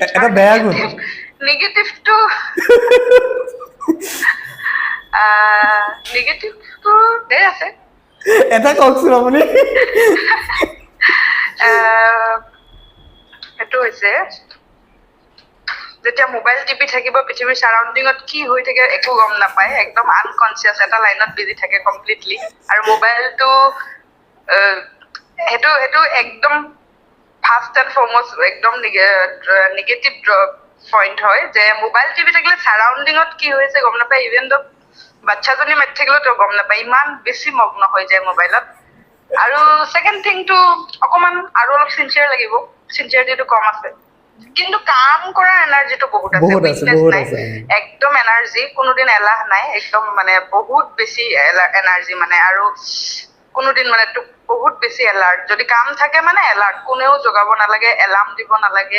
এটা বেয়া গুণ নিগেটিভটো নিগেটিভটো ধেৰ আছে এটা কওকচোন আপুনি সেইটো হৈছে যেতিয়া মোবাইল টিপি থাকিব পৃথিৱীৰ সাৰাউণ্ডিঙত কি হৈ থাকে একো গম নাপায় একদম আনকনচিয়াছ এটা লাইনত বিজি থাকে কমপ্লিটলি আৰু মোবাইলটো সেইটো সেইটো একদম ফাৰ্ষ্ট এণ্ড ফৰমষ্ট একদম নিগেটিভ পইণ্ট হয় যে মোবাইল টিপি থাকিলে সাৰাউণ্ডিঙত কি হৈছে গম নাপায় ইভেন দ বাচ্ছাজনী মাতি থাকিলেও তেওঁ গম নাপায় ইমান বেছি মগ্ন হৈ যায় মোবাইলত আৰু ছেকেণ্ড থিংটো অকণমান আৰু অলপ চিনচিয়াৰ লাগিব চিনচিয়াৰিটিটো কম আছে কিন্তু কাম কৰা এনাৰ্জিটো বহুত আছে উইকনেছ নাই একদম এনাৰ্জি কোনোদিন এলাহ নাই একদম মানে বহুত বেছি এনাৰ্জি মানে আৰু কোনোদিন মানে বহুত বেছি এলাৰ্ট যদি কাম থাকে মানে এলাৰ্ট কোনেও জগাব নালাগে এলাৰ্ম দিব নালাগে